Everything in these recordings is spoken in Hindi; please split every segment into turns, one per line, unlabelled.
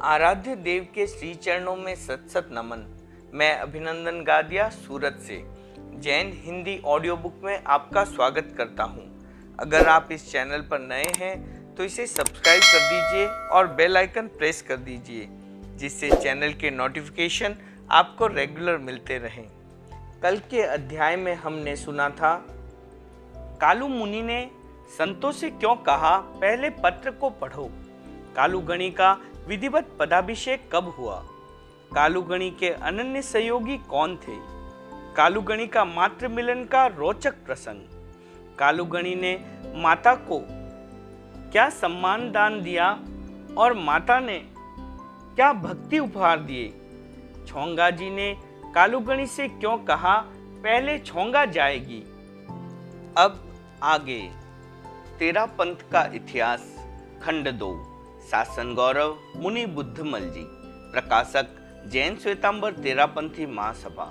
आराध्य देव के श्री चरणों में सत सत नमन। मैं अभिनंदन गादिया सूरत से जैन हिंदी ऑडियो बुक में आपका स्वागत करता हूं। अगर आप इस चैनल पर नए हैं तो इसे सब्सक्राइब कर दीजिए और बेल आइकन प्रेस कर दीजिए, जिससे चैनल के नोटिफिकेशन आपको रेगुलर मिलते रहें। कल के अध्याय में हमने सुना था कालू मुनि ने संतों से क्यों कहा पहले पत्र को पढ़ो। कालूगणी का विधिवत पदाभिषेक कब हुआ। कालूगणी के अनन्य सहयोगी कौन थे। कालूगणी का मातृ मिलन का रोचक प्रसंग। कालूगणी ने माता को क्या सम्मान दान दिया और माता ने क्या भक्ति उपहार दिए। छोंगा जी ने कालूगणी से क्यों कहा पहले छोंगा जाएगी। अब आगे तेरा पंथ का इतिहास खंड 2 शासन गौरव मुनि बुद्धमल जी। प्रकाशक जैन श्वेतांबर तेरापंथी महासभा।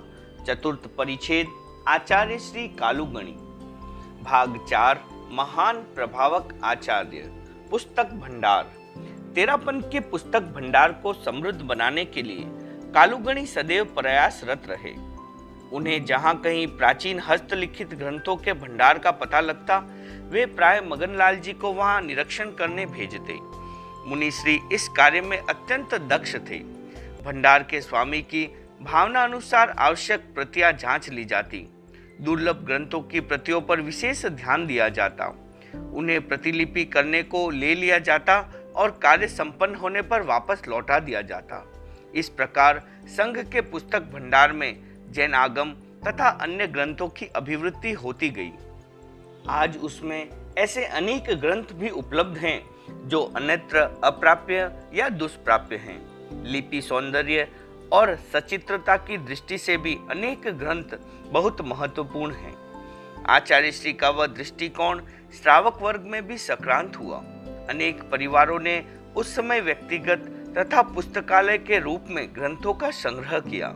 चतुर्थ परिच्छेद आचार्य श्री कालूगणी। भाग 4 महान प्रभावक आचार्य। पुस्तक भंडार। तेरापंथ के पुस्तक भंडार को समृद्ध बनाने के लिए कालूगणी सदैव प्रयासरत रहे। उन्हें जहां कहीं प्राचीन हस्तलिखित ग्रंथों के भंडार का पता लगता, वे प्राय मगनलाल जी को वहां निरीक्षण करने भेजते। मुनिश्री इस कार्य में अत्यंत दक्ष थे। भंडार के स्वामी की भावना अनुसार आवश्यक प्रतियां जांच ली जाती। दुर्लभ ग्रंथों की प्रतियों पर विशेष ध्यान दिया जाता। उन्हें प्रतिलिपि करने को ले लिया जाता और कार्य संपन्न होने पर वापस लौटा दिया जाता। इस प्रकार संघ के पुस्तक भंडार में जैन आगम तथा अन्य ग्रंथों की अभिवृद्धि होती गई। आज उसमें ऐसे अनेक ग्रंथ भी उपलब्ध हैं जो अन्यत्र अप्राप्य या दुष्प्राप्य हैं। लिपि सौंदर्य और सचित्रता की दृष्टि से भी अनेक ग्रंथ बहुत महत्वपूर्ण हैं। आचार्य श्री का वह दृष्टिकोण श्रावक वर्ग में भी सक्रांत हुआ। अनेक परिवारों ने उस समय व्यक्तिगत तथा पुस्तकालय के रूप में ग्रंथों का संग्रह किया।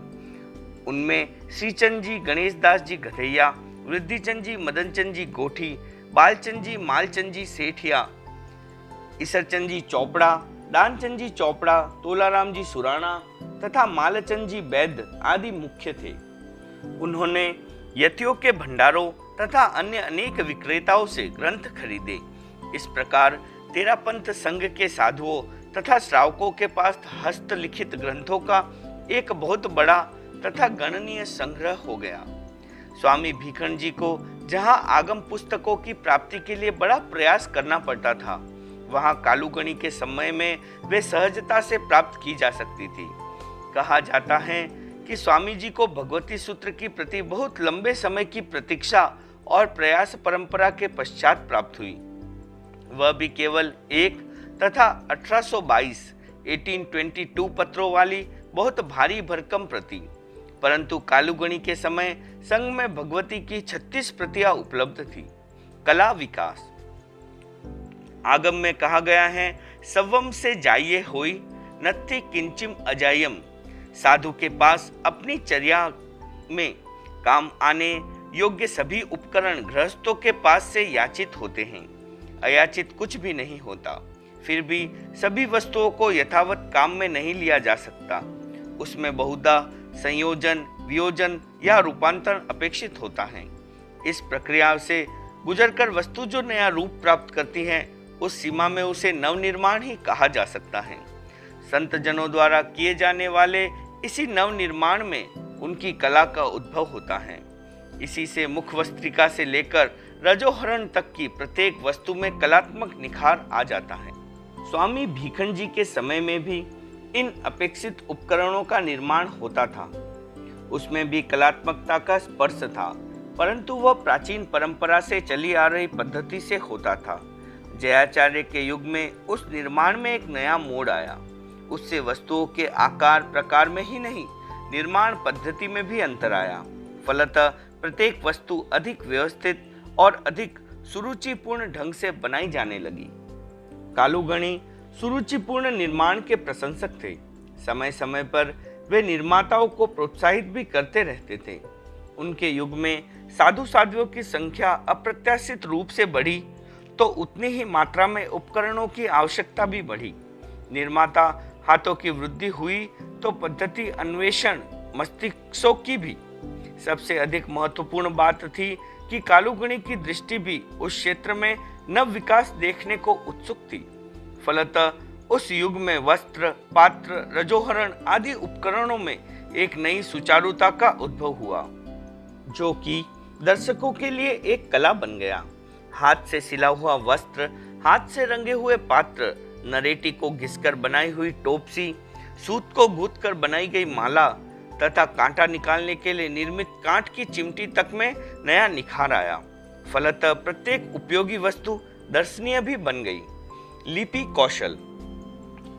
उनमें श्रीचंद जी गणेश दास जी गधैया, वृद्धिचंद जी मदनचंद जी गोठी, बालचंद जी मालचंद जी सेठिया, ईसरचंद जी चोपड़ा, दानचंद जी चोपड़ा, तोलाराम जी सुराणा तथा मालचंद जी वैद्य आदि मुख्य थे। उन्होंने यतियों के भंडारों तथा अन्य अनेक विक्रेताओं से ग्रंथ खरीदे। इस प्रकार तेरापंथ संघ के साधुओं तथा श्रावकों के पास हस्तलिखित ग्रंथों का एक बहुत बड़ा तथा गणनीय संग्रह हो गया। स्वामी भीखंड जी को जहां आगम पुस्तकों की प्राप्ति के लिए बड़ा प्रयास करना पड़ता था, वहां कालूगणी के समय में वे सहजता से प्राप्त की जा सकती थी। कहा जाता है कि स्वामी जी को भगवती सूत्र की प्रति बहुत लंबे समय की प्रतीक्षा और प्रयास परंपरा के पश्चात प्राप्त हुई। वह भी केवल एक तथा 1822 पत्रों वाली बहुत भारी भरकम प्रति। परंतु कालूगणी के समय संघ में भगवती की 36 प्रतियां उपलब्ध थी। कला विकास। आगम में कहा गया है, सवम से जाइए होई नत्थि किंचिम अजायम। साधु के पास अपनी चर्या में काम आने योग्य सभी उपकरण गृहस्थों के पास से याचित होते हैं। अयाचित कुछ भी नहीं होता। फिर भी सभी वस्तुओं को यथावत काम में नहीं लिया जा सकता। उसमें बहुधा संयोजन, वियोजन या रूपांतरण अपेक्षित होता है। इस प्रक्रिया से गुजरकर वस्तु जो नया रूप प्राप्त करती है, उस सीमा में उसे नवनिर्माण ही कहा जा सकता है। संत जनों द्वारा किए जाने वाले इसी नवनिर्माण में उनकी कला का उद्भव होता है। इसी से मुखवस्त्रिका से लेकर रजोहरण तक की प्रत्येक वस्तु में कलात्मक निखार आ जाता है। स्वामी भीखंड जी के समय में भी इन अपेक्षित उपकरणों का निर्माण होता था। उसमें भी कलात्मकता का स्पर्श था, परंतु वह प्राचीन परंपरा से चली आ रही पद्धति से होता था। जयाचार्य के युग में उस निर्माण में एक नया मोड़ आया। उससे वस्तुओं के आकार प्रकार में ही नहीं, निर्माण पद्धति में भी अंतर आया। फलतः प्रत्येक वस्तु अधिक व्यवस्थित और अधिक सुरुचिपूर्ण ढंग से बनाई जाने लगी। कालूगणी सुरुचिपूर्ण निर्माण के प्रशंसक थे। समय समय पर वे निर्माताओं को प्रोत्साहित भी करते रहते थे। उनके युग में साधु साध्वियों की संख्या अप्रत्याशित रूप से बढ़ी तो उतनी ही मात्रा में उपकरणों की आवश्यकता भी बढ़ी। निर्माता हाथों की वृद्धि हुई तो पद्धति अन्वेषण मस्तिष्कों की भी। सबसे अधिक महत्वपूर्ण बात थी कि कालुगणी की दृष्टि भी उस क्षेत्र में नव विकास देखने को उत्सुक थी। फलतः उस युग में वस्त्र, पात्र, रजोहरण आदि उपकरणों में एक नई सुचारुता का उद्भव हुआ, जो कि दर्शकों के लिए एक कला बन गया। हाथ से सिला हुआ वस्त्र, हाथ से रंगे हुए पात्र, नरेटी को घिसकर बनाई हुई टोपसी, सूत को गूंथ कर बनाई गई माला तथा कांटा निकालने के लिए निर्मित कांट की चिमटी तक में नया निखार आया। फलतः प्रत्येक उपयोगी वस्तु दर्शनीय भी बन गई। लिपि कौशल।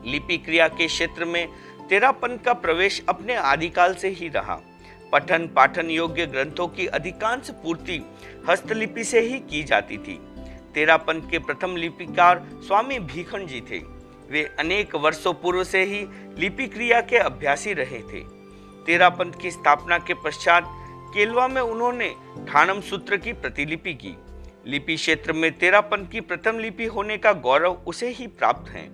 लिपि क्रिया के क्षेत्र में तेरापन का प्रवेश अपने आदिकाल से ही रहा। पठन पाठन योग्य ग्रंथों की अधिकांश पूर्ति हस्तलिपि से ही की जाती थी। तेरापन के प्रथम लिपिकार स्वामी भीखंड जी थे। वे अनेक वर्षों पूर्व से ही लिपि क्रिया के अभ्यासी रहे थे। तेरापन की स्थापना के पश्चात केलवा में उन्होंने ठाणम सूत्र की प्रतिलिपि की। लिपि क्षेत्र में तेरापन की प्रथम लिपि होने का गौरव उसे ही प्राप्त है।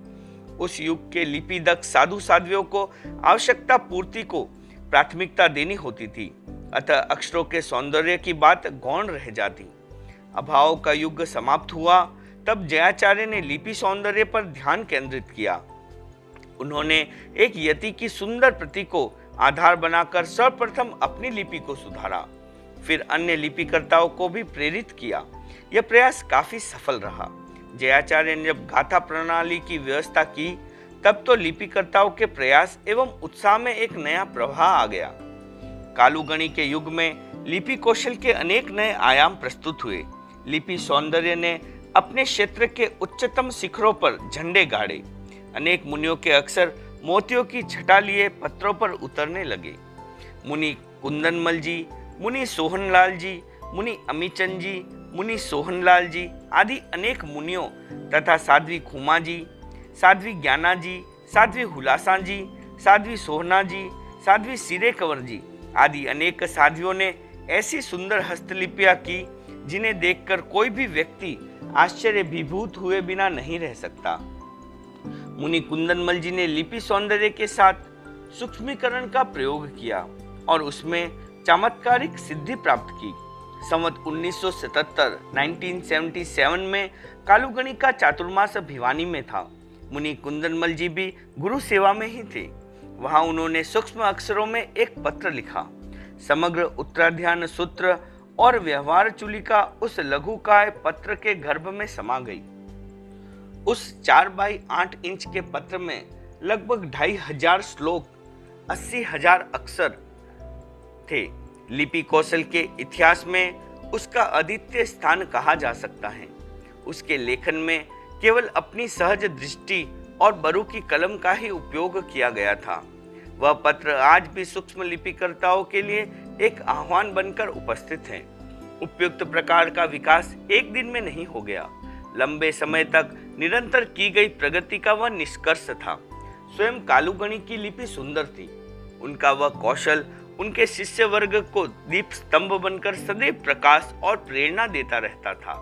उस युग के लिपिदक साधु साध्वियों को आवश्यकता पूर्ति को प्राथमिकता देनी होती थी, अतः अक्षरों के सौंदर्य की बात गौण रह जाती। अभाव का युग समाप्त हुआ तब जयाचार्य ने लिपि सौंदर्य पर ध्यान केंद्रित किया। उन्होंने एक यति की सुंदर प्रति को आधार बनाकर सर्वप्रथम अपनी लिपि को सुधारा, फिर अन्य लिपिकर्ताओं को भी प्रेरित किया। यह प्रयास काफी सफल रहा। जयाचार्य ने जब गाथा प्रणाली की व्यवस्था की तब तो लिपिकर्ताओं के प्रयास एवं उत्साह में एक नया प्रवाह आ गया। कालुगणी के युग में लिपि कौशल के अनेक नए आयाम प्रस्तुत हुए। लिपि सौंदर्य ने अपने क्षेत्र के उच्चतम शिखरों पर झंडे गाड़े। अनेक मुनियों के अक्षर मोतियों की छटा लिए पत्रों पर उतरने लगे। मुनि कुंदनमल जी, मुनि सोहनलाल जी, मुनि अमीचंद जी, मुनि सोहनलाल जी आदि अनेक मुनियों तथा साध्वी खुमा जी, साध्वी ज्ञाना जी, साध्वी हुलासा जी, साध्वी सोहना जी, साध्वी सिरे कंवर जी आदि अनेक साध्वियों ने ऐसी सुंदर हस्तलिपियां की जिन्हें देखकर कोई भी व्यक्ति आश्चर्यभिभूत हुए बिना नहीं रह सकता। मुनि कुंदनमल जी ने लिपि सौंदर्य के साथ सूक्ष्मीकरण का प्रयोग किया और उसमें चमत्कारिक सिद्धि प्राप्त की। संवत 1977 में कालुगणी का चातुर्मास भिवानी में था। मुनि कुंदनमल जी भी गुरु सेवा में ही थे। वहां उन्होंने सूक्ष्म अक्षरों में एक पत्र लिखा। समग्र उत्तराध्यान सूत्र और व्यवहार चूलिका उस लघुकाय पत्र के गर्भ में समा गई। उस 4 बाई 8 इंच के पत्र में लगभग 2500 श्लोक, 80,000 अक्षर थे। लिपि कौशल के इतिहास में उसका अद्वितीय स्थान कहा जा सकता है। उसके लेखन में केवल अपनी सहज दृष्टि और बरू की कलम का ही उपयोग किया गया था। वह पत्र आज भी सूक्ष्म लिपिकर्ताओं के लिए एक आह्वान बनकर उपस्थित है। उपयुक्त प्रकार का विकास एक दिन में नहीं हो गया। लंबे समय तक निरंतर की गई प्रगति का वह निष्कर्ष था। स्वयं कालुगणी की लिपि सुंदर थी। उनका वह कौशल उनके शिष्य वर्ग को दीप स्तंभ बनकर सदैव प्रकाश और प्रेरणा देता रहता था।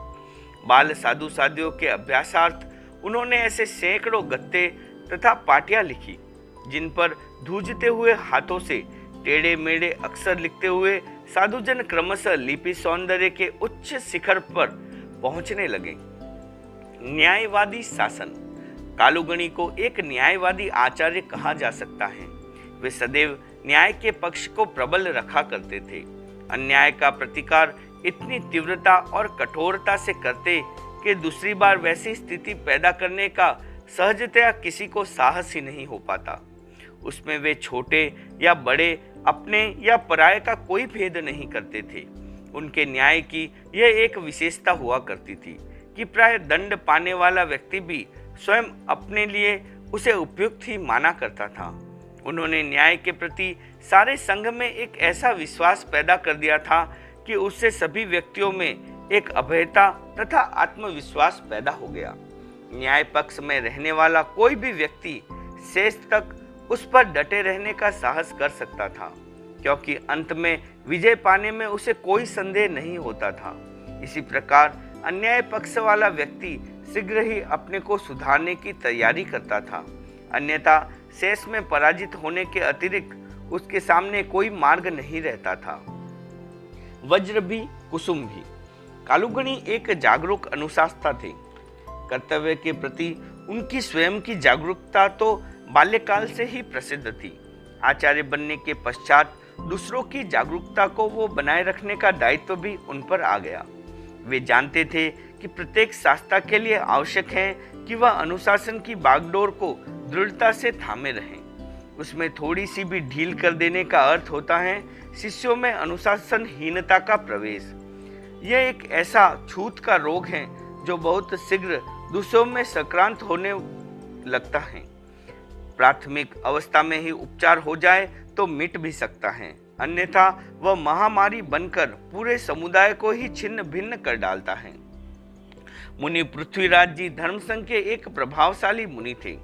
बाल साधु साध्वियों के अभ्यासार्थ उन्होंने ऐसे सैकड़ों गत्ते तथा पाटियां लिखी जिन पर धूजते हुए हाथों से टेढ़े मेढ़े अक्षर लिखते हुए साधुजन क्रमशः लिपि सौंदर्य के उच्च शिखर पर पहुंचने लगे। न्यायवादी शासन। कालुगणी को एक न्यायवादी आचार्य कहा जा सकता है। वे सदैव न्याय के पक्ष को प्रबल रखा करते थे। अन्याय का प्रतिकार इतनी तीव्रता और कठोरता से करते कि दूसरी बार वैसी स्थिति पैदा करने का सहजतया किसी को साहस ही नहीं हो पाता। उसमें वे छोटे या बड़े, अपने या पराये का कोई भेद नहीं करते थे। उनके न्याय की यह एक विशेषता हुआ करती थी कि प्राय दंड पाने वाला व्यक्ति भी स्वयं अपने लिए उसे उपयुक्त ही माना करता था। उन्होंने न्याय के प्रति सारे संघ में एक ऐसा विश्वास पैदा कर दिया था कि उससे सभी व्यक्तियों में एक अभयता तथा आत्मविश्वास पैदा हो गया। न्याय पक्ष में रहने वाला कोई भी व्यक्ति शेष तक उस पर डटे रहने का साहस कर सकता था, क्योंकि अंत में विजय पाने में उसे कोई संदेह नहीं होता था। इसी प्रकार अन्याय पक्ष वाला व्यक्ति शीघ्र ही अपने को सुधारने की तैयारी करता था। अन्यथा शेष में पराजित होने के अतिरिक्त उसके सामने कोई मार्ग नहीं रहता था। वज्र भी कुसुम भी। कालूगणी एक जागरूक अनुशासिता थे। कर्तव्य के प्रति उनकी स्वयं की जागरूकता तो बाल्यकाल से ही प्रसिद्ध थी। आचार्य बनने के पश्चात दूसरों की जागरूकता को वो बनाए रखने का दायित्व भी उन पर आ गया। वे जानते थे कि प्रत्येक शास्त्रा के लिए आवश्यक है कि वह अनुशासन की बागडोर को दृढ़ता से थामे रहें। उसमें थोड़ी सी भी ढील कर देने का अर्थ होता है शिष्यों में अनुशासनहीनता का प्रवेश। यह एक ऐसा छूत का रोग है जो बहुत शीघ्र दूसरों में संक्रांत होने लगता है। प्राथमिक अवस्था में ही उपचार हो जाए तो मिट भी सकता है, अन्यथा वह महामारी बनकर पूरे समुदाय को ही छिन्न भिन्न कर डालता है। मुनि पृथ्वीराज जी धर्मसंघ के एक प्रभावशाली मुनि थे।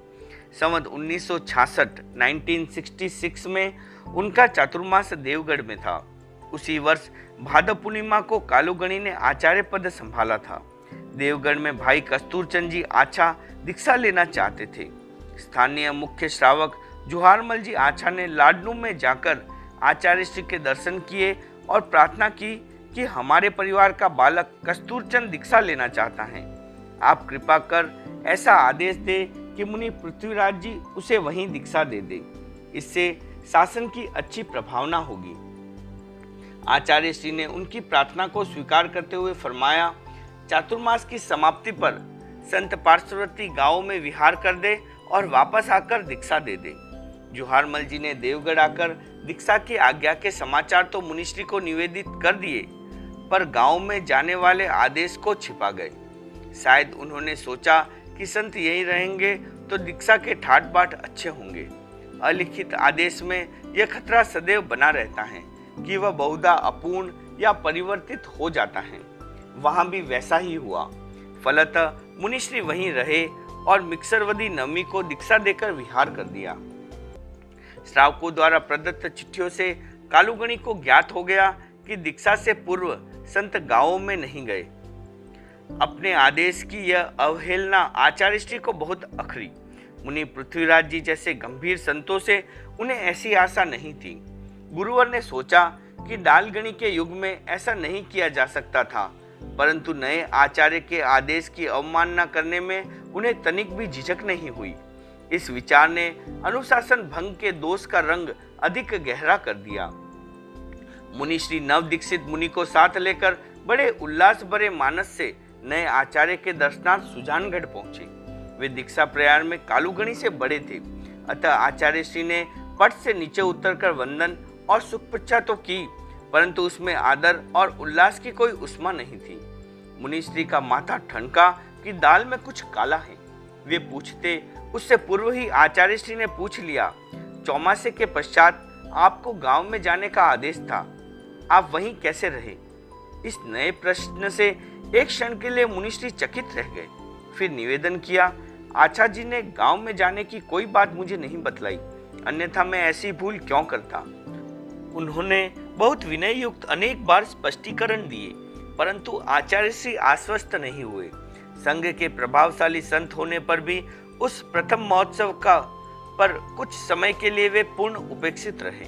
संवत 1966 में उनका चातुर्मास देवगढ़ में था। उसी वर्ष भाद्र पूर्णिमा को कालूगणी ने आचार्य पद संभाला था। देवगढ़ में भाई कस्तूरचंद जी आचा दीक्षा लेना चाहते थे। स्थानीय मुख्य श्रावक जुहारमल जी आचा ने लाडनू में जाकर आचार्य श्री के दर्शन किए और प्रार्थना की कि हमारे परिवार का बालक कस्तूरचंद दीक्षा लेना चाहता है। आप कृपा कर ऐसा आदेश दे कि मुनि पृथ्वीराज जी उसे वहीं दीक्षा दे दे। इससे शासन की अच्छी प्रभावना होगी। आचार्य श्री ने उनकी प्रार्थना को स्वीकार करते हुए फरमाया, चातुर्मास की समाप्ति पर संत पार्श्ववर्ती गांवों में विहार कर दे और वापस आकर दीक्षा दे दे। जुहारमल जी ने देवगढ़ आकर दीक्षा की आज्ञा के समाचार तो मुनिश्री को निवेदित कर दिए, पर गांव में जाने वाले आदेश को छिपा गए। शायद उन्होंने सोचा कि संत यहीं रहेंगे तो दीक्षा के ठाट बाट अच्छे होंगे। अलिखित आदेश में यह खतरा सदैव बना रहता है कि वह बहुधा अपूर्ण या परिवर्तित हो जाता है। वहां भी वैसा ही हुआ। फलतः मुनिश्री वहीं रहे और मिक्सरवदी नवमी को दीक्षा देकर विहार कर दिया। श्रावकों द्वारा प्रदत्त चिट्ठियों से कालूगणी को ज्ञात हो गया कि दीक्षा से पूर्व संत गांवों में नहीं गए। अपने आदेश की यह अवहेलना आचार्य श्री को बहुत अखरी। मुनि पृथ्वीराज जी जैसे गंभीर संतों से उन्हें ऐसी आशा नहीं थी। गुरुवर ने सोचा कि डालगणी के युग में ऐसा नहीं किया जा सकता था, परंतु नए आचार्य के आदेश की अवमानना करने में उन्हें तनिक भी झिझक नहीं हुई। इस विचार ने अनुशासन भंग के दोष का रंग अधिक गहरा कर दिया। मुनिश्री नव दीक्षित मुनि को साथ लेकर बड़े उल्लास भरे मानस से नए आचार्य के दर्शनार्थ सुजानगढ़ पहुंचे। वे दीक्षा प्रयाण में कालूगणी से बड़े थे, अतः आचार्य श्री ने पट से नीचे उतरकर वंदन और सुखपृच्छा तो की, परंतु उसमें आदर और उल्लास की कोई उष्मा नहीं थी। मुनिश्री का माथा ठनका कि दाल में कुछ काला है। वे पूछते उससे पूर्व ही आचार्य श्री ने पूछ लिया, चौमासे के पश्चात आपको गांव में जाने का आदेश था, आप वहीं कैसे रहे? इस नए प्रश्न से एक क्षण के लिए मुनिश्री चकित रह गए। फिर निवेदन किया, आचा जी ने गांव में जाने की कोई बात मुझे नहीं बतलाई, अन्यथा मैं ऐसी भूल क्यों करता। उन्होंने बहुत विनय युक्त अनेक बार स्पष्टीकरण दिए, परंतु आचार्य श्री आश्वस्त नहीं हुए। संघ के प्रभावशाली संत होने पर भी उस प्रथम महोत्सव का पर कुछ समय के लिए वे पूर्ण उपेक्षित रहे।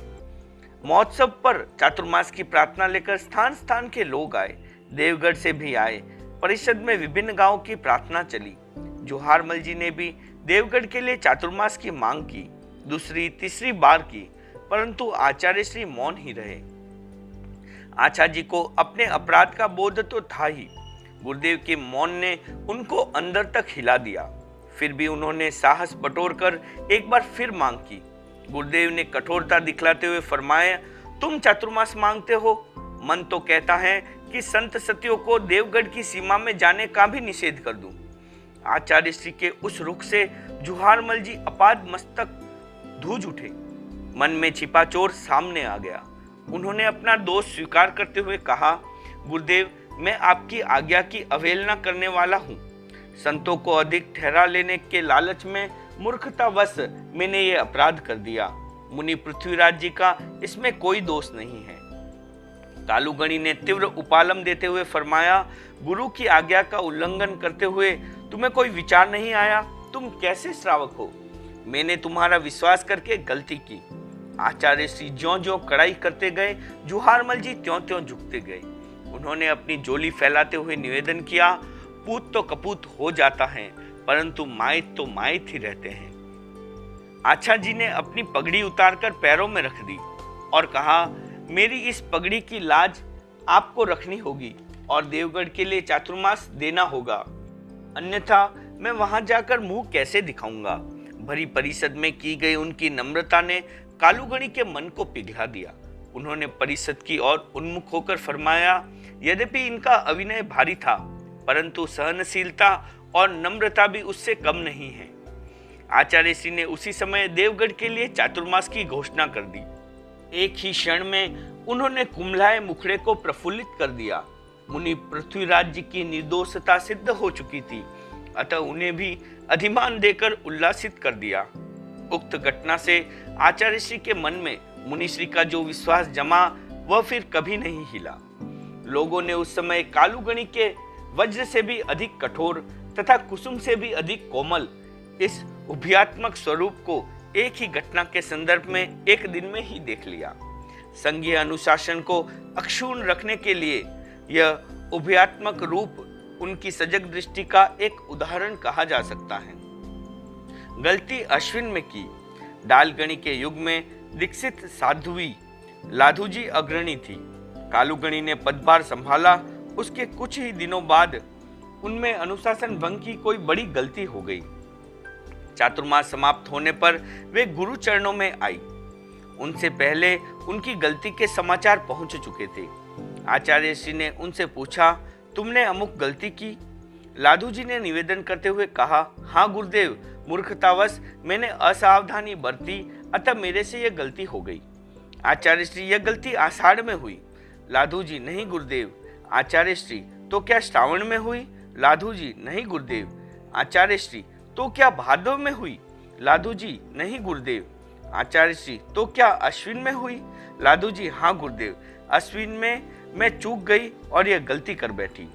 महोत्सव पर चातुर्मास की प्रार्थना लेकर स्थान स्थान के लोग आए, देवगढ़ से भी आए। परिषद में विभिन्न गांवों की प्रार्थना चली। जुहारमल जी ने भी देवगढ़ के लिए चातुर्मास की मांग की, दूसरी तीसरी बार की, परंतु आचार्य श्री मौन ही रहे। आचा जी को अपने अपराध का बोध तो था ही। गुरुदेव के मौन ने उनको अंदर तक हिला दिया। फिर भी उन्होंने साहस बटोरकर एक बार फिर मांग की। गुरुदेव ने कठोरता दिखलाते हुए फरमाया, तुम चातुर्मास मांगते हो, मन तो कहता है कि संत सतियों को देवगढ़ की सीमा में जाने का भी निषेध कर दूं। आचार्य श्री के उस रुख से जुहारमल जी अपाद मस्तक धूज उठे। मन में छिपा चोर सामने आ गया। उन्होंने अपना दोष स्वीकार करते हुए कहा, गुरुदेव, मैं आपकी आज्ञा की अवहेलना करने वाला हूँ। संतों को अधिक ठहरा लेने के लालच में मूर्खतावश मैंने ये अपराध कर दिया। मुनि पृथ्वीराज जी का इसमें कोई दोष नहीं है। कालूगणी ने तीव्र उपालम देते हुए फरमाया, गुरु की आज्ञा का उल्लंघन करते हुए तुम्हें कोई विचार नहीं आया? तुम कैसे श्रावक हो? मैंने तुम्हारा विश्वास करके गलती की। आचार्य श्री ज्यों ज्यों कड़ाई करते गए, जुहारमल जी त्यों त्यों झुकते गए। उन्होंने अपनी झोली फैलाते हुए निवेदन किया, पूत तो कपूत हो जाता है, परंतु माइत तो माइत ही रहते हैं। आचा जी ने अपनी पगड़ी उतारकर पैरों में रख दी और कहा, मेरी इस पगड़ी की लाज आपको रखनी होगी और देवगढ़ के लिए चातुर्मास देना होगा, अन्यथा मैं वहां जाकर मुंह कैसे दिखाऊंगा। भरी परिषद में की गई उनकी नम्रता ने कालूगणी के मन को पिघला दिया। उन्होंने परिषद की ओर उन्मुख होकर फरमाया, यद्यपि इनका अभिनय भारी था, परंतु सहनशीलता और नम्रता भी उससे कम नहीं है। आचार्य श्री ने उसी समय देवगढ़ के लिए चातुर्मास की घोषणा कर दी। एक ही क्षण में उन्होंने कुम्भलाए मुखड़े को प्रफुल्लित कर दिया। मुनि पृथ्वीराज जी की निर्दोषता सिद्ध हो चुकी थी, अतः उन्हें भी अधिमान देकर उल्लासित कर दिया। उक्त घटना से आचार्य श्री के मन में मुनिश्री का जो विश्वास जमा, वह फिर कभी नहीं हिला। लोगों ने उस समय कालूगणी के वज्र से भी अधिक कठोर तथा कुसुम से भी अधिक कोमल इस उभयात्मक स्वरूप को एक ही घटना के संदर्भ में एक दिन में ही देख लिया। संघीय अनुशासन को अक्षुण्ण रखने के लिए यह उभयात्मक रूप उनकी सजग दृष्टि का एक उदाहरण कहा जा सकता है। गलती अश्विन में की। डालगणी के युग में दीक्षित साध्वी लाधुजी अग्रणी थी। कालूगणी ने पदभार संभाला। उसके कुछ ही दिनों बाद उनमें अनुशासन भंग की कोई बड़ी गलती हो गई। चातुर्मास समाप्त होने पर वे गुरु चरणों में आई। उनसे पहले उनकी गलती के समाचार पहुंच चुके थे। आचार्य श्री ने उनसे पूछा, तुमने अमुक गलती की? लाधू जी ने निवेदन करते हुए कहा, हाँ गुरुदेव, मूर्खतावश मैंने असावधानी बरती, अतः मेरे से यह गलती हो गई। आचार्य श्री, यह गलती आषाढ़ में हुई। लाधू जी, नहीं गुरुदेव। आचार्य श्री, तो क्या श्रावण में हुई? लाधू जी, नहीं गुरुदेव। आचार्य श्री, तो क्या भादव में हुई? लाधू जी, नहीं गुरुदेव। आचार्य श्री, तो क्या अश्विन में हुई? लाधू जी, हाँ गुरुदेव, अश्विन में मैं चूक गई और यह गलती कर बैठी।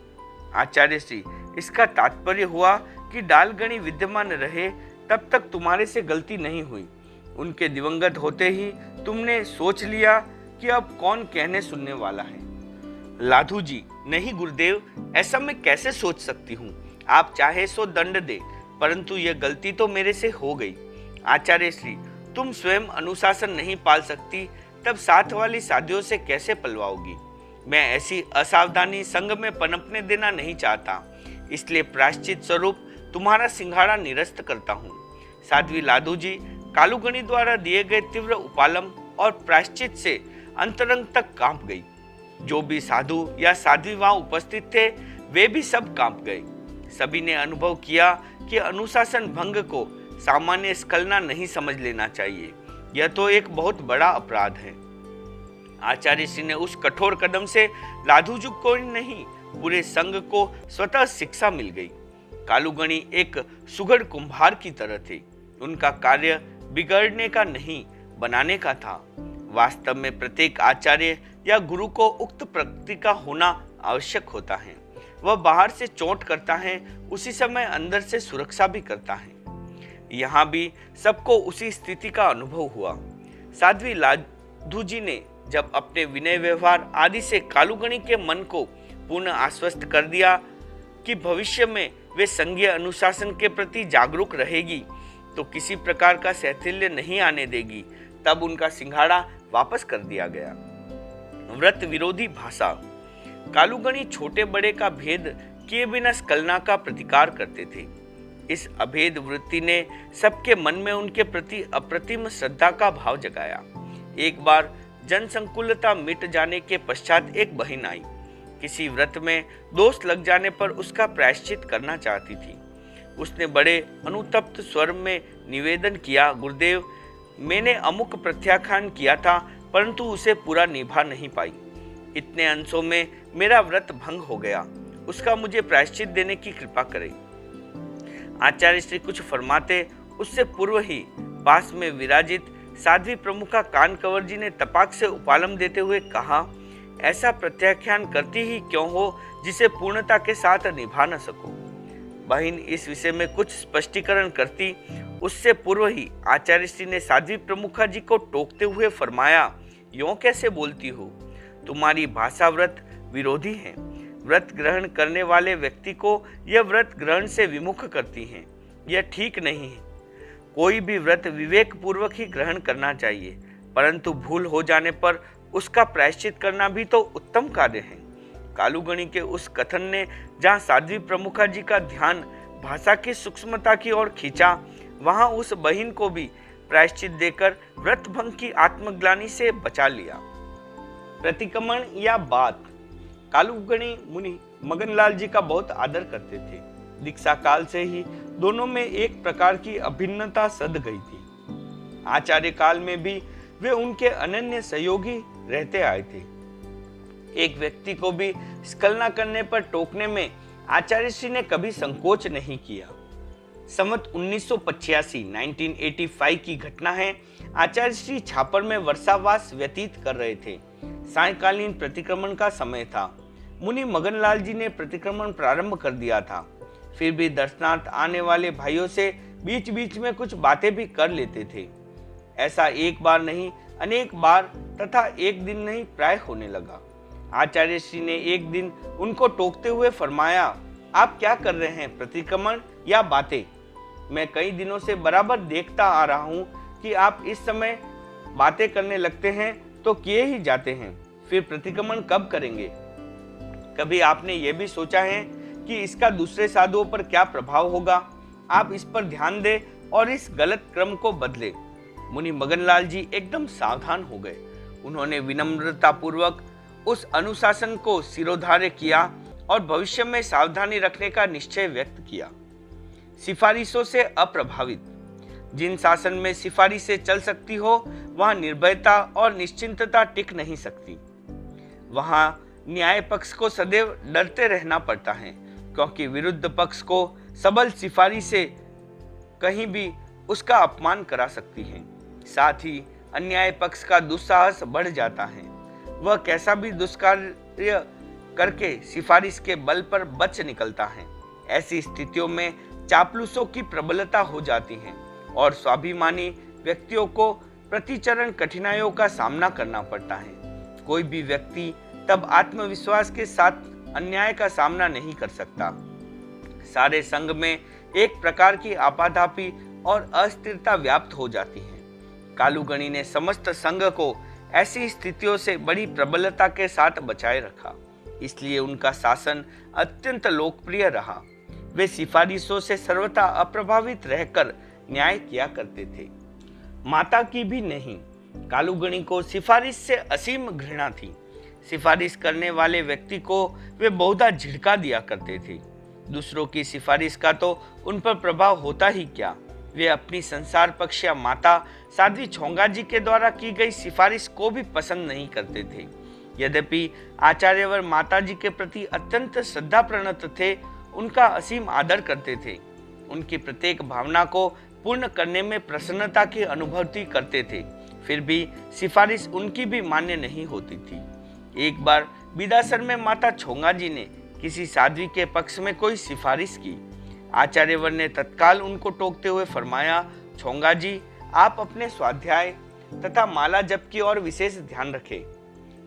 आचार्य श्री, इसका तात्पर्य हुआ कि डालगणी विद्यमान रहे तब तक तुम्हारे से गलती नहीं हुई। उनके दिवंगत होते ही तुमने सोच लिया कि अब कौन कहने सुनने वाला है। लाधू जी, नहीं गुरुदेव, ऐसा मैं कैसे सोच सकती हूँ। आप चाहे सो दंड दे, परंतु यह गलती तो मेरे से हो गई। आचार्य श्री, तुम स्वयं अनुशासन नहीं पाल सकती, तब साथ वाली साधियों से कैसे पलवाओगी। मैं ऐसी असावधानी संग में पनपने देना नहीं चाहता, इसलिए प्रायश्चित स्वरूप तुम्हारा सिंघाड़ा निरस्त करता हूँ। साध्वी लाधू जी कालूगणी द्वारा दिए गए तीव्र उपालम और प्रायश्चित से अंतरंग तक कांप गई। जो भी साधु या साध्वी वहां उपस्थित थे, वे भी सब कांप गए। सभी ने अनुभव किया कि अनुशासन भंग को सामान्य स्खलना नहीं समझ लेना चाहिए, यह तो एक बहुत बड़ा अपराध है। आचार्य श्री ने उस कठोर कदम से लाधू जी को नहीं, पूरे संघ को स्वतः शिक्षा मिल गई। कालूगणी एक सुघड़ कुम्हार की तरह थे। उनका कार्य बिगड़ने का नहीं, बनाने का था। वास्तव में प्रत्येक आचार्य या गुरु को उक्त प्रकृति का होना आवश्यक होता है। वह बाहर से चोट करता है, उसी समय अंदर से सुरक्षा भी करता है। यहाँ भी सबको उसी स्थिति का अनुभव हुआ। साध्वी लाधू जी ने जब अपने विनय व्यवहार आदि से कालूगणी के मन को पूर्ण आश्वस्त कर दिया कि भविष्य में वे संघीय अनुशासन के प्रति जागरूक रहेगी, तो किसी प्रकार का शैथिल्य नहीं आने देगी, तब उनका सिंघाड़ा वापस कर दिया गया। व्रत विरोधी भाषा। कालूगणी छोटे बड़े का भेद किए बिना स्खलना का प्रतिकार करते थे। इस अभेद वृत्ति ने सबके मन में उनके प्रति अप्रतिम श्रद्धा का भाव जगाया। एक बार जनसंकुलता मिट जाने के पश्चात एक बहन आई। किसी व्रत में दोष लग जाने पर उसका प्रायश्चित करना चाहती थी। उसने बड़े अनुतप्त स्वर में निवेदन किया, गुरुदेव, मैंने अमुक प्रत्याख्यान किया था, परंतु उसे पूरा निभा नहीं पाई। इतने अंशों में मेरा व्रत भंग हो गया, उसका मुझे प्रायश्चित देने की कृपा करें। आचार्य श्री कुछ फरमाते उससे पूर्व ही पास में विराजित साध्वी प्रमुखा कान कंवर जी ने तपाक से उपालम देते हुए कहा, ऐसा प्रत्याख्यान करती ही क्यों हो जिसे पूर्णता के साथ निभा न सको। बहन इस विषय में कुछ स्पष्टीकरण करती, उससे पूर्व ही आचार्य श्री ने साध्वी प्रमुखा जी को टोकते हुए फरमाया, यूं कैसे बोलती हो, तुम्हारी भाषा व्रत विरोधी है। व्रत ग्रहण करने वाले व्यक्ति को यह व्रत ग्रहण से विमुख करती है, यह ठीक नहीं है। कोई भी व्रत विवेक पूर्वक ही ग्रहण करना चाहिए, परंतु भूल हो जाने पर उसका प्रायश्चित करना भी तो उत्तम कार्य है। कालूगणी के उस कथन ने जहाँ साध्वी प्रमुखा जी का ध्यान भाषा की सूक्ष्मता की ओर खींचा, वहां उस बहिन को भी प्रायश्चित देकर व्रत भंग की आत्मग्लानि से बचा लिया। प्रतिक्रमण या बात। कालूगणी मुनि मगनलाल जी का बहुत आदर करते थे। दीक्षा काल से ही दोनों में एक प्रकार की अभिन्नता सध गई थी। आचार्य काल में भी वे उनके अनन्य सहयोगी रहते आए थे। एक व्यक्ति को भी स्खलना करने पर टोकने में आचार्य श्री ने कभी संकोच नहीं किया। संवत 1985 की घटना है। आचार्य श्री छापर में वर्षावास व्यतीत कर रहे थे। सायंकालीन प्रतिक्रमण का समय था। मुनि मगनलाल जी ने प्रतिक्रमण प्रारंभ कर दिया था। फिर भी दर्शनार्थ आने वाले भाइयों से बीच बीच में कुछ बातें भी कर लेते थे। ऐसा एक बार नहीं, अनेक बार तथा एक दिन नहीं प्राय होने लगा। आचार्य श्री ने एक दिन उनको टोकते हुए फरमाया, आप क्या कर रहे हैं, प्रतिक्रमण या बातें? मैं कई दिनों से बराबर देखता आ रहा हूं कि आप इस समय बातें करने लगते हैं तो किए ही जाते हैं, फिर प्रतिक्रमण कब करेंगे? कभी आपने ये भी सोचा है कि इसका दूसरे साधुओं पर क्या प्रभाव होगा? आप इस पर ध्यान दें और इस गलत क्रम को बदले। मुनि मगनलाल जी एकदम सावधान हो गए। उन्होंने विनम्रता पूर्वक उस अनुशासन को सिरोधार्य किया और भविष्य में सावधानी रखने का निश्चय व्यक्त किया। सिफारिशों से अप्रभावित। जिन शासन में सिफारिशें चल सकती हो, वहां निर्भयता और निश्चिंतता टिक नहीं सकती। वहां न्याय पक्ष को सदैव डरते रहना पड़ता है, क्योंकि विरुद्ध पक्ष को सबल सिफारिशें कहीं भी उसका अपमान करा सकती हैं। साथ ही अन्याय पक्ष का दुस्साहस बढ़ जाता है। वह कैसा भी दुष्कार्य करके सिफारिश के बल पर बच निकलता है। ऐसी स्थितियों में चापलूसों की प्रबलता हो जाती है और स्वाभिमानी व्यक्तियों को प्रतिचरण कठिनाइयों का सामना करना पड़ता है। कोई भी व्यक्ति तब आत्मविश्वास के साथ अन्याय का सामना नहीं कर सकता। सारे संघ में एक प्रकार की आपाधापी और अस्थिरता व्याप्त हो जाती है। कालूगणी ने समस्त संघ को ऐसी स्थितियों से बड़ी प्रबलता के साथ बचाए रखा, इसलिए उनका शासन अत्यंत लोकप्रिय रहा। वे सिफारिशों से सर्वथा अप्रभावित रहकर न्याय किया करते थे। माता की भी नहीं। कालूगणी को सिफारिश से असीम घृणा थी। सिफारिश करने वाले व्यक्ति को वे बहुधा झिड़का दिया करते थे। दूसरों की सिफारिश का तो उन पर प्रभाव होता ही क्या। वे अपनी संसार पक्ष या माता साध्वी छोंगा जी के द्वारा की गई सिफारिश को भी पसंद नहीं करते थे। यद्यपि आचार्यवर माता जी के प्रति अत्यंत श्रद्धा प्रणत थे, उनका असीम आदर करते थे, उनकी प्रत्येक भावना को पूर्ण करने में प्रसन्नता की अनुभूति करते थे, फिर भी सिफारिश उनकी भी मान्य नहीं होती थी। एक बार बिदासन में माता छोंगा जी ने किसी साध्वी के पक्ष में कोई सिफारिश की। आचार्यवर ने तत्काल उनको टोकते हुए फरमाया, छोंगा जी, आप अपने स्वाध्याय तथा माला जप की ओर विशेष ध्यान रखें।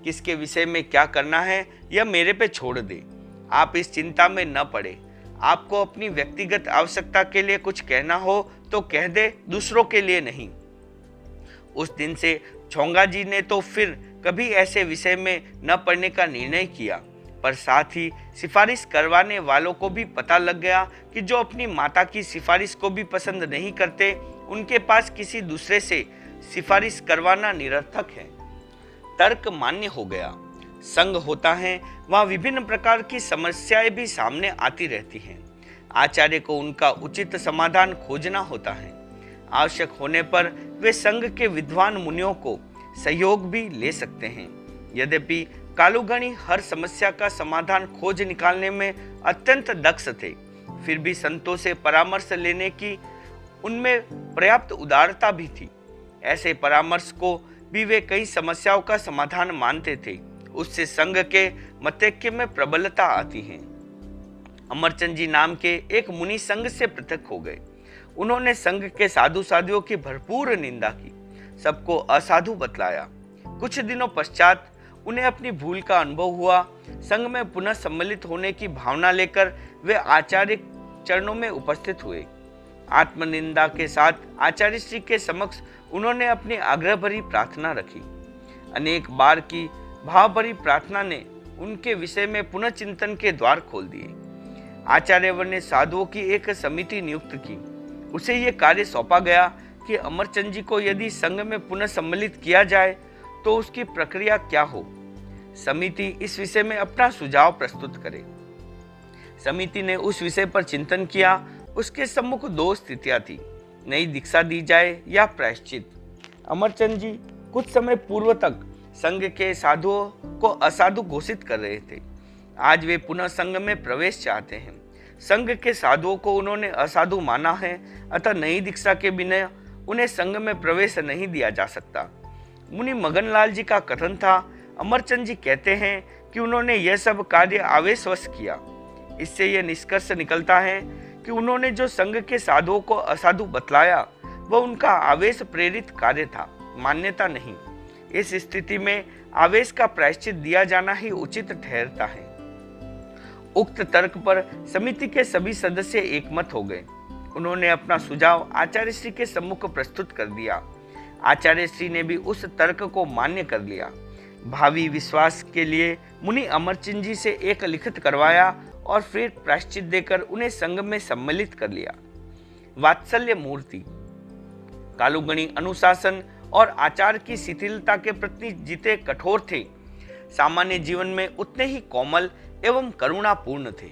किसके विषय में क्या करना है यह मेरे पे छोड़ दे। आप इस चिंता में न पड़े। आपको अपनी व्यक्तिगत आवश्यकता के लिए कुछ कहना हो तो कह दे, दूसरों के लिए नहीं। उस दिन से छोंगा जी ने तो फिर कभी ऐसे विषय में न पढ़ने का निर्णय किया, पर साथ ही सिफारिश करवाने वालों को भी पता लग गया कि जो अपनी माता की सिफारिश को भी पसंद नहीं करते, उनके पास किसी दूसरे से सिफारिश करवाना निरर्थक है। तर्क मान्य हो गया। संघ होता है, वहाँ विभिन्न प्रकार की समस्याएं भी सामने आती रहती हैं। आचार्य को उनका उचित समाधान खोजना होता है। आवश्यक होने पर वे संघ के विद्वान मुनियों को सहयोग भी ले सकते हैं। यद्यपि कालूगणी हर समस्या का समाधान खोज निकालने में अत्यंत दक्ष थे, फिर भी संतों से परामर्श लेने की उनमें पर्याप्त उदारता भी थी। ऐसे परामर्श को भी वे कई समस्याओं का समाधान मानते थे। उससे संघ के मतैक्य में प्रबलता आती है। अमरचंद जी नाम के एक मुनि संघ से पृथक हो गए। उन्होंने संघ के साधु साधियों की भरपूर निंदा की, सबको असाधु बतलाया। कुछ दिनों पश्चात उन्हें अपनी भूल का अनुभव हुआ। संघ में पुनः सम्मिलित होने की भावना लेकर वे आचार्य चरणों में उपस्थित हुए। आत्मनिंदा के साथ आचार्य श्री के समक्ष उन्होंने अपनी आग्रह भरी प्रार्थना रखी। अनेक बार की भाव भरी प्रार्थना ने उनके विषय में पुनः चिंतन के द्वार खोल दिए। आचार्यवर ने साधुओं की एक समिति नियुक्त की। उसे यह कार्य सौंपा गया कि अमरचंद जी को यदि संघ में पुनः सम्मिलित किया जाए तो उसकी प्रक्रिया क्या हो। समिति इस विषय में अपना सुझाव प्रस्तुत करे। समिति ने उस विषय पर चिंतन किया। उसके सम्मुख दो स्थितियां थी, नई दीक्षा दी जाए या प्रायश्चित। अमरचंद जी कुछ समय पूर्व तक संघ के साधुओं को असाधु घोषित कर रहे थे। आज वे पुनः संघ में प्रवेश चाहते हैं। संघ के साधुओं को उन्होंने असाधु माना है, अतः नई दीक्षा के बिना उन्हें संघ में प्रवेश नहीं दिया जा सकता। मुनि मगनलाल जी का कथन था। अमरचंद जी कहते हैं कि उन्होंने यह सब कार्य आवेशवश किया। इससे यह निष्कर्ष निकलता है कि उन्होंने जो संघ के साधुओं को असाधु बतलाया वह उनका आवेश प्रेरित कार्य था, मान्यता नहीं। इस स्थिति में आवेश का प्रायश्चित दिया जाना ही उचित ठहरता है। उक्त तर्क पर समिति के सभी सदस्य एकमत हो गए। उन्होंने अपना सुझाव आचार्य श्री के सम्मुख प्रस्तुत कर दिया। आचार्य श्री ने भी उस तर्क को मान्य कर लिया। भावी विश्वास के लिए मुनि अमरचंद जी से एक लिखित करवाया और फिर प्रायश्चित देकर उन्हें संघ में सम्मिलित कर लिया। वात्सल्य मूर्ति कालुगणी अनुशासन और आचार की शिथिलता के प्रति जितने कठोर थे, सामान्य जीवन में उतने ही कोमल एवं करुणापूर्ण थे।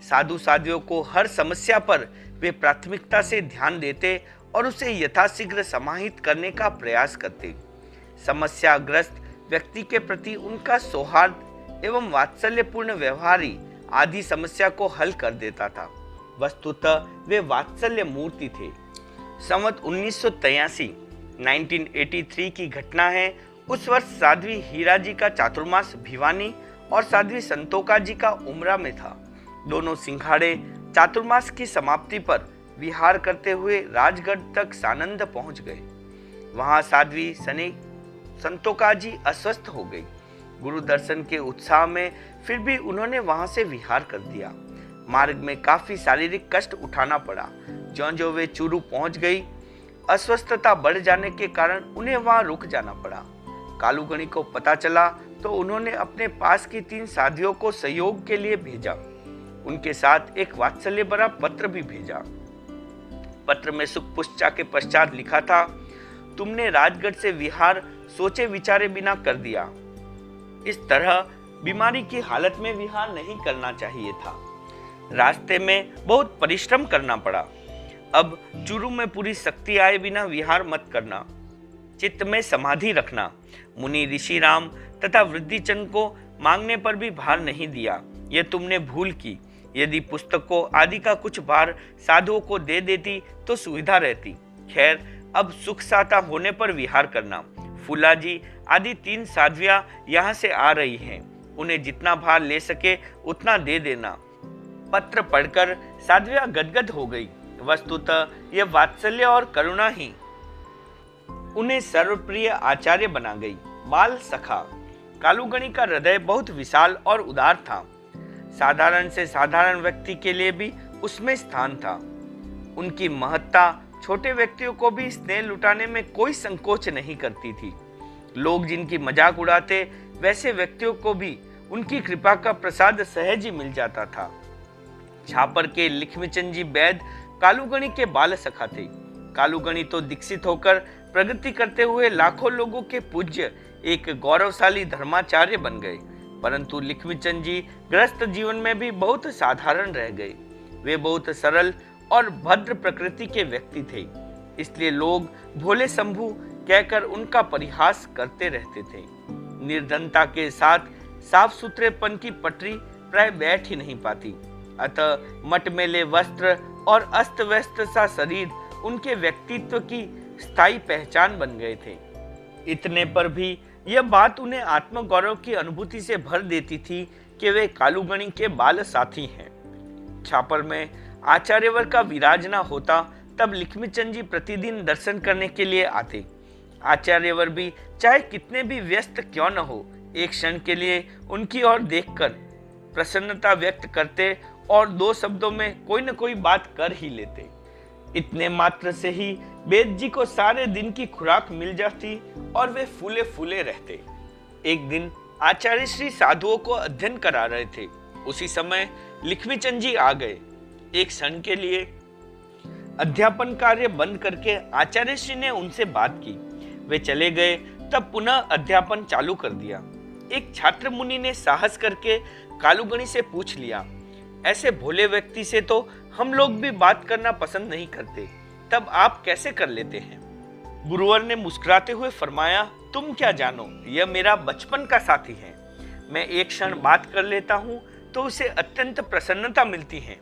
साधु साधियों को हर समस्या पर वे प्राथमिकता से ध्यान देते और उसे यथाशीघ्र समाहित करने का प्रयास करते। समस्याग्रस्त व्यक्ति के प्रति उनका सौहार्द एवं वात्सल्यपूर्ण व्यवहार ही आदि समस्या को हल कर देता था। वस्तुतः वे वात्सल्य मूर्ति थे। संवत 1983 की घटना है। उस वर्ष साध्वी हीरा जी का चातुर्मास भिवानी और साध्वी संतोका जी का उमरा में था। दोनों सिंघाड़े चातुर्मास की समाप्ति पर विहार करते हुए राजगढ़ तक सानंद पहुंच गए। वहां साध्वी संतोका जी अस्वस्थ हो गई। गुरु दर्शन के उत्साह में फिर भी उन्होंने वहां से विहार कर दिया। मार्ग में काफी शारीरिक कष्ट उठाना पड़ा। ज्यों-ज्यों वे चूरू पहुंच गई, अस्वस्थता बढ़ जाने के कारण उन्हें वहां रुक जाना पड़ा। कालुगणी को पता चला तो उन्होंने अपने पास की 3 साधियों को सहयोग के लिए भेजा। उनके साथ एक वात्सल्य भरा पत्र भी भेजा। पत्र में सुख पुष्चा के पश्चात लिखा था, तुमने राजगढ़ से विहार सोचे विचारे बिना कर दिया। इस तरह बीमारी की हालत में विहार नहीं करना चाहिए था। रास्ते में बहुत परिश्रम करना पड़ा। अब चूरू में पूरी शक्ति आए बिना विहार मत करना। चित्त में समाधि रखना। मुनि ऋषिराम तथा वृद्धिचंद को मांगने पर भी भार नहीं दिया। यह तुमने भूल की। यदि पुस्तकों आदि का कुछ भार साधुओं को दे देती तो सुविधा रहती। खैर, अब सुख साता होने पर विहार करना। फूला जी आदि 3 साध्वियां यहाँ से आ रही हैं। उन्हें जितना भार ले सके उतना दे देना। पत्र पढ़कर साध्वियां गदगद हो गई। वस्तुतः यह वात्सल्य और करुणा ही उन्हें सर्वप्रिय आचार्य बना गई। बाल सखा कालुगणी का हृदय बहुत विशाल और उदार था। साधारण से साधारण व्यक्ति के लिए भी उसमें स्थान था। उनकी महत्ता छोटे व्यक्तियों को भी स्नेह लुटाने में कोई संकोच नहीं करती थी। लोग जिनकी मजाक उड़ाते वैसे व्यक्तियों को भी उनकी कृपा का प्रसाद सहज ही मिल जाता था। छापर के लिखमिचंद जी वैद कालुगणी के बाल सखा थे। कालुगणी तो दीक्षित होकर प्रगति करते हुए लाखों लोगों के पूज्य एक गौरवशाली धर्माचार्य बन गए, परंतु लिखमिचंद जी गृहस्थ जीवन में भी बहुत साधारण रह गए। वे बहुत सरल और भद्र प्रकृति के व्यक्ति थे, इसलिए लोग भोले शंभू कहकर उनका परिहास करते रहते थे। निर्धनता के साथ साफ सुथरेपन की पटरी प्राय बैठ ही नहीं पाती। अतः मटमेले वस्त्र और अस्त व्यस्त सा शरीर उनके व्यक्तित्व की स्थायी पहचान बन गए थे। इतने पर भी यह बात उन्हें आत्मगौरव की अनुभूति से भर देती थी कि वे कालुगणी के बाल साथी हैं। छापर में आचार्यवर का विराजना होता तब लक्ष्मीचंद जी प्रतिदिन दर्शन करने के लिए आते। आचार्यवर भी चाहे कितने भी व्यस्त क्यों न हो, एक क्षण के लिए उनकी ओर देखकर प्रसन्नता व्यक्त करते और दो शब्दों में कोई न कोई बात कर ही लेते। इतने मात्र से ही वेद जी को सारे दिन की खुराक मिल जाती और वे फूले फूले रहते। एक दिन आचार्य श्री साधुओं को अध्ययन करा रहे थे। उसी समय लक्ष्मीचंद जी आ गए। एक क्षण के लिए अध्यापन कार्य बंद करके आचार्य श्री ने उनसे बात की। वे चले गए, तब पुनः अध्यापन चालू कर दिया। एक छात्र मुनि ने साहस करके कालूगणी से पूछ लिया, ऐसे भोले व्यक्ति से तो हम लोग भी बात करना पसंद नहीं करते, तब आप कैसे कर लेते हैं? गुरुवर ने मुस्कुराते हुए फरमाया, तुम क्या जानो, यह मेरा बचपन का साथी है। मैं एक क्षण बात कर लेता हूँ तो उसे अत्यंत प्रसन्नता मिलती है।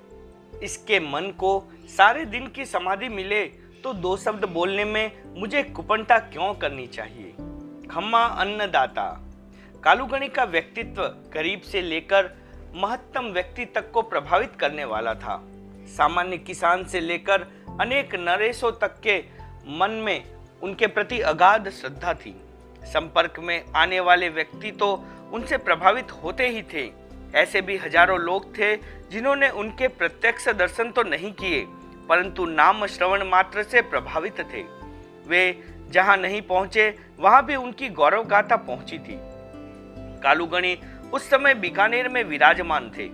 इसके मन को सारे दिन की समाधि मिले तो दो शब्द बोलने में मुझे कुपंटा क्यों करनी चाहिए? खम्मा अन्नदाता। कालूगणी का व्यक्तित्व गरीब से लेकर महत्तम व्यक्ति तक को प्रभावित करने वाला था। सामान्य किसान से लेकर अनेक नरेशों तक के मन में उनके प्रति अगाध श्रद्धा थी। संपर्क में आने वाले व्यक्ति तो उनसे प्रभावित होते ही थे। ऐसे भी हजारों लोग थे जिन्होंने उनके प्रत्यक्ष दर्शन तो नहीं किए, परंतु नाम श्रवण मात्र से प्रभावित थे। वे जहां नहीं पहुंचे वहां भी उनकी गौरव गाथा पहुंची थी। कालूगणी उस समय बीकानेर में विराजमान थे।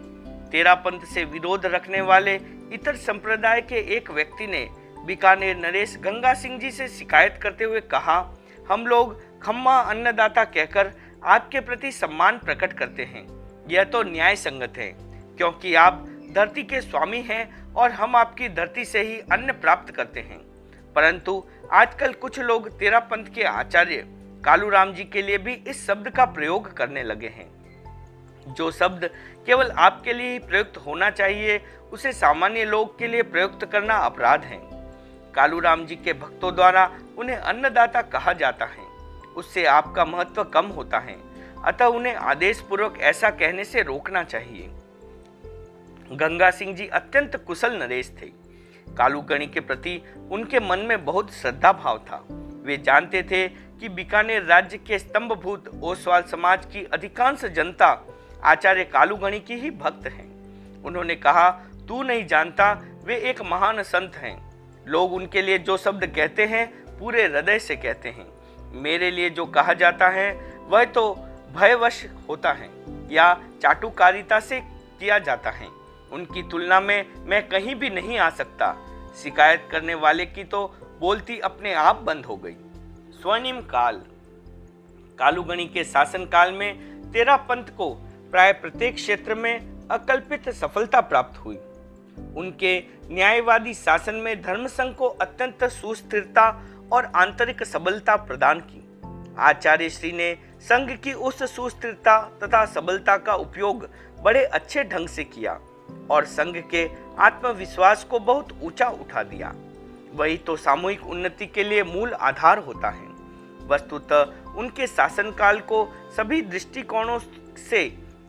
तेरापंथ से विरोध रखने वाले इतर संप्रदाय के एक व्यक्ति ने बीकानेर नरेश गंगा सिंह जी से शिकायत करते हुए कहा, हम लोग खम्मा अन्नदाता कहकर आपके प्रति सम्मान प्रकट करते हैं। यह तो न्याय संगत है, क्योंकि आप धरती के स्वामी हैं और हम आपकी धरती से ही अन्न प्राप्त करते हैं। परंतु आजकल कुछ लोग तेरापंथ के आचार्य कालूराम जी के लिए भी इस शब्द का प्रयोग करने लगे हैं। जो शब्द केवल आपके लिए ही प्रयुक्त होना चाहिए, उसे सामान्य लोग के लिए प्रयुक्त करना अपराध है। कालूराम जी के भक्तों द्वारा उन्हें अन्नदाता कहा जाता है, उससे आपका महत्व कम होता है। अतः उन्हें आदेश पूर्वक ऐसा कहने से रोकना चाहिए। गंगा सिंह जी अत्यंत कुशल नरेश थे। कालूगणी के प्रति उनके मन में बहुत श्रद्धा भाव था। वे जानते थे कि बीकानेर राज्य के स्तंभभूत ओसवाल समाज की अधिकांश जनता आचार्य कालूगणी की ही भक्त हैं। उन्होंने कहा, तू नहीं जानता, वे एक महान संत हैं। लोग उनके लिए जो शब्द कहते हैं पूरे हृदय से कहते हैं। मेरे लिए जो कहा जाता है वह तो भयवश होता है या चाटुकारिता से किया जाता है। उनकी तुलना में मैं कहीं भी नहीं आ सकता। शिकायत करने वाले की तो बोलती अपने आप बंद हो गई। स्वर्णिम काल। कालूगणी के शासन काल में तेरापंथ को प्राय प्रत्येक क्षेत्र में अकल्पित सफलता प्राप्त हुई। उनके न्यायवादी शासन में धर्मसंघ को अत्यंत सुस्थिरता और आंतरिक सबलता प्रदान की। आचार्य श्री ने संघ की उस सुस्थिरता तथा सबलता का उपयोग बड़े अच्छे ढंग से किया और संघ के आत्मविश्वास को बहुत ऊंचा उठा दिया। वही तो सामूहिक उन्नति के लिए मूल आधार होता है। वस्तुतः उनके शासनकाल को सभी दृष्टिकोणों से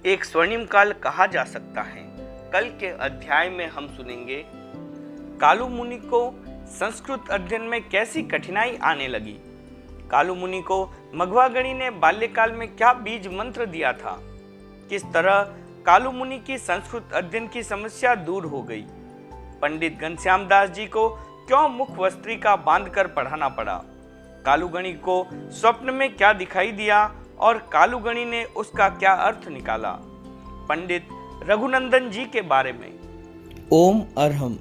एक स्वर्णिम काल कहा जा सकता है। कल के अध्याय में हम सुनेंगे कालू मुनि को संस्कृत अध्ययन में कैसी कठिनाई आने लगी। कालू मुनि को मघवागणी ने बाल्यकाल में क्या बीज मंत्र दिया था। किस तरह कालू मुनि की संस्कृत अध्ययन की समस्या दूर हो गई। पंडित घनश्याम दास जी को क्यों मुख वस्त्रिका बांधकर पढ़ाना पड़ा। कालूगणी को स्वप्न में क्या दिखाई दिया और कालूगणी ने उसका क्या अर्थ निकाला। पंडित रघुनंदन जी के बारे में। ओम अरहम।